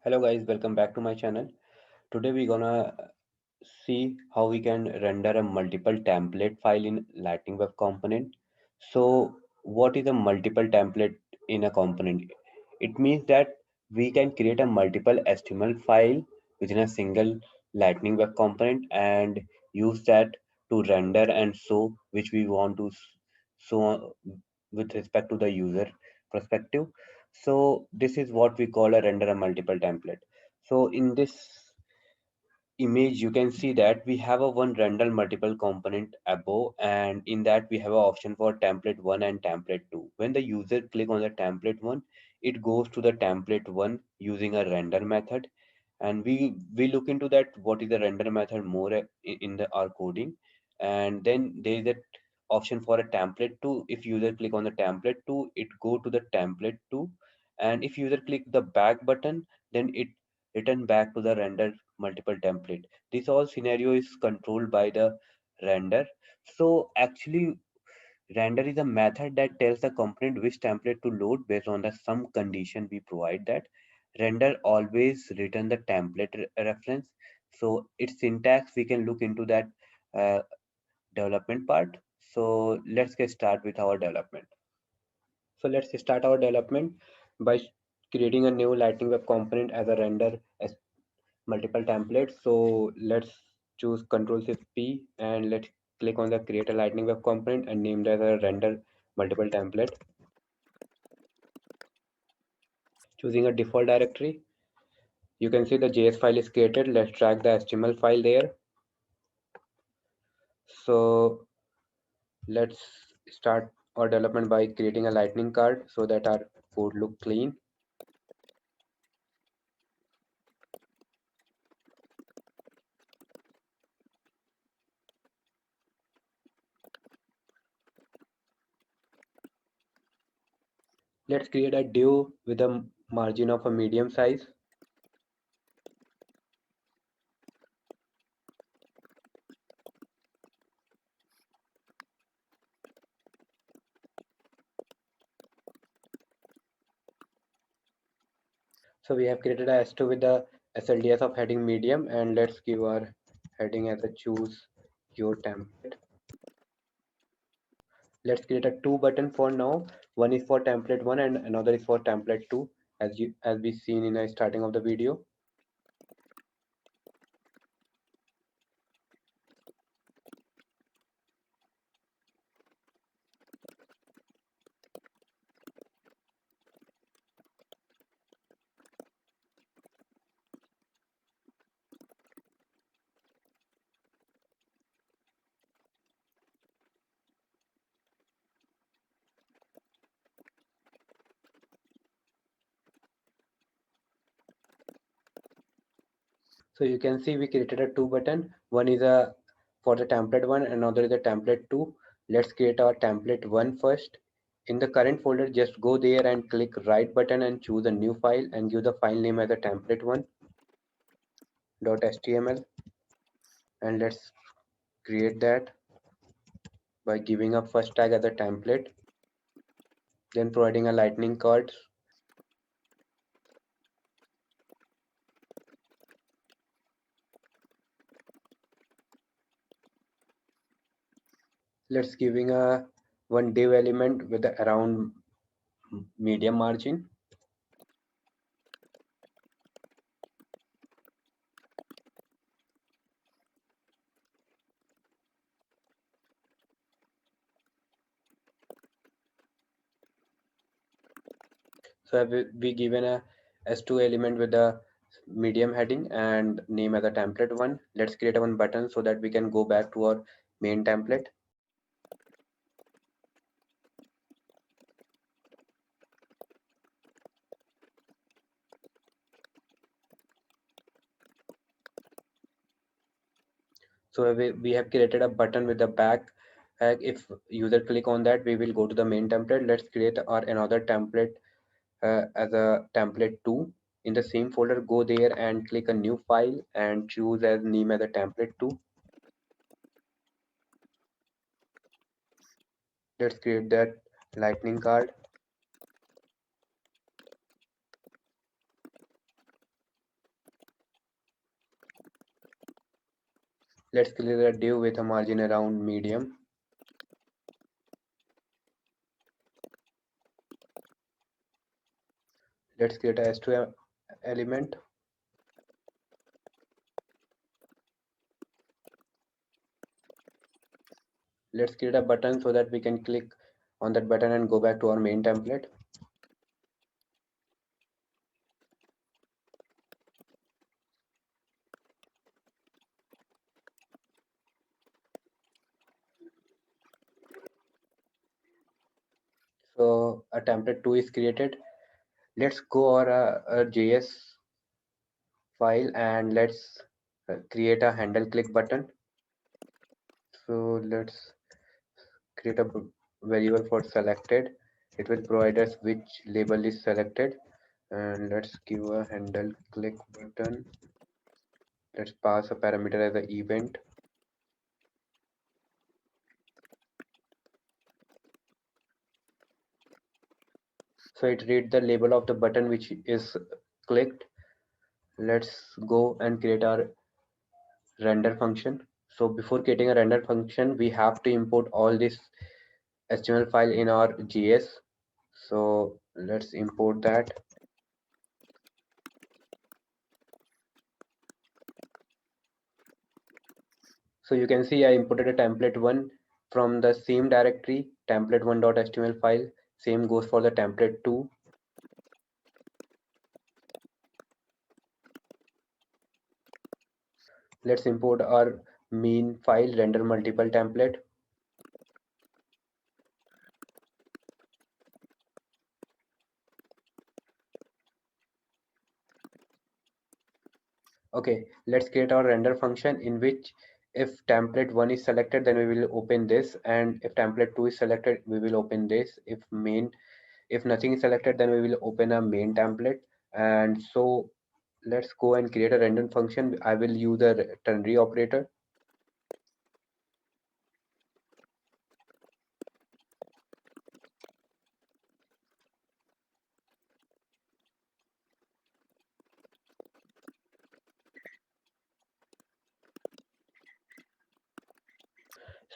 Hello guys, welcome back to my channel. Today we're gonna see how we can render a multiple template file in Lightning Web Component. So what is a multiple template in a component? It means that we can create a multiple HTML file within a single Lightning Web Component and use that to render and show which we want to show with respect to the user perspective. So this is what we call a render a multiple template. So in this image you can see that we have a one render multiple component above, and in that we have an option for template 1 and template 2. When the user click on the template 1, it goes to the template 1 using a render method, and we look into that what is the render method more in the our coding. And then there is a option for a template 2. If user click on the template 2, it go to the template 2, and if user click the back button, then it return back to the render multiple template. This all scenario is controlled by the render. So actually render is a method that tells the component which template to load based on the some condition we provide that. Render always return the template reference. So its syntax we can look into that uh, development part. So let's get start with our development. So let's start our development by creating a new Lightning Web component as a render as multiple templates. So let's choose Control Shift P and let's click on the create a Lightning Web component and name that as a render multiple template. Choosing a default directory, you can see the JS file is created. Let's drag the HTML file there. So let's start our development by creating a lightning card so that our code look clean. Let's create a div with a margin of a medium size. So we have created a S2 with the SLDS of heading medium, and let's give our heading as a choose your template. Let's create a two button for now. One is for template 1 and another is for template 2, as we seen in the starting of the video. So you can see we created a two button. One is a for the template 1, another is a template 2. Let's create our template 1 first. In the current folder, just go there and click right button and choose a new file and give the file name as a template1.html, and let's create that by giving a first tag as a template, then providing a lightning card. Let's giving a one div element with the around medium margin. So have we given a S2 element with the medium heading and name as a template 1. Let's create a one button so that we can go back to our main template. So we have created a button with the back. If user click on that, we will go to the main template. Let's create our another template as a template 2. In the same folder, go there and click a new file and choose as name as a template 2. Let's create that lightning card. Let's clear a div with a margin around medium. Let's create a S2 element. Let's create a button so that we can click on that button and go back to our main template. So a template 2 is created. Let's go our JS file and let's create a handle click button. So let's create a variable for selected. It will provide us which label is selected, and let's give a handle click button. Let's pass a parameter as an event. So it reads the label of the button which is clicked. Let's go and create our render function. So before creating a render function, we have to import all this HTML file in our JS. So let's import that. So you can see I imported a template1 from the same directory, template1.html file. Same goes for the template2. Let's import our main file, render multiple template. Okay, let's create our render function in which if template1 is selected, then we will open this, and if template2 is selected, we will open this. If nothing is selected, then we will open a main template. And so let's go and create a render function. I will use the ternary operator.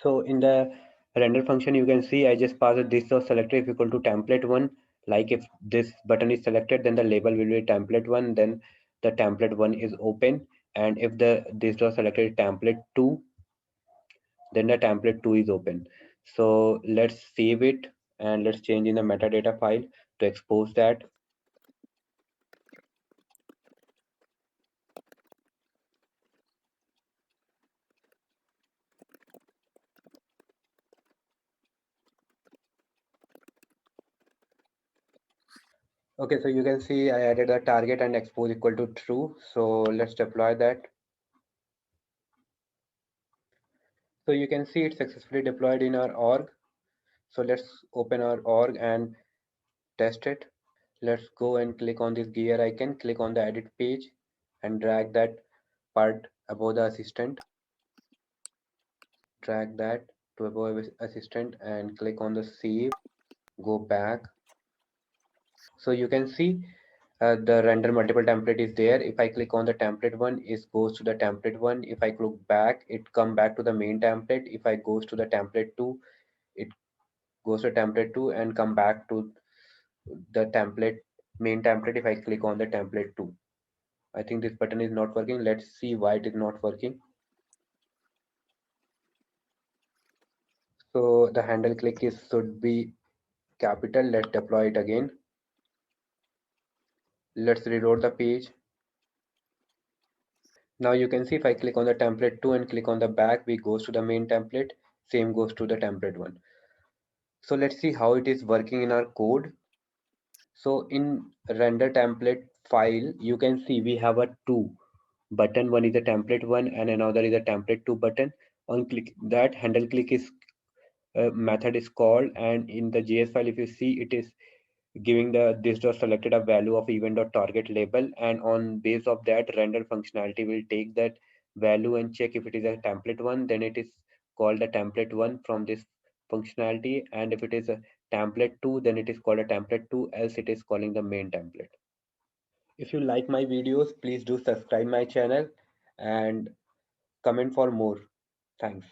So in the render function, you can see I just passed this was selected if equal to template1. Like if this button is selected, then the label will be template1, then the template1 is open. And if the this was selected template2, then the template2 is open. So let's save it and let's change in the metadata file to expose that. Okay, so you can see I added the target and expose equal to true. So let's deploy that. So you can see it's successfully deployed in our org. So let's open our org and test it. Let's go and click on this gear icon, click on the edit page and drag that part above the assistant. Drag that to above assistant and click on the save, go back. So you can see the render multiple template is there. If I click on the template1, it goes to the template1. If I click back, it come back to the main template. If I goes to the template2, it goes to template2 and come back to the template main template if I click on the template2. I think this button is not working. Let's see why it is not working. So the handle click is should be capital. Let's deploy it again. Let's reload the page. Now you can see if I click on the template2 and click on the back, we goes to the main template. Same goes to the template1. So let's see how it is working in our code. So in render template file, you can see we have a two button. One is a template1 and another is a template2 button. On click that handle click is method is called, and in the JS file if you see it is giving the this dot selected a value of event dot target label, and on base of that render functionality will take that value and check if it is a template1, then it is called a template1 from this functionality, and if it is a template2, then it is called a template2, else it is calling the main template. If you like my videos, please do subscribe my channel, and comment for more. Thanks.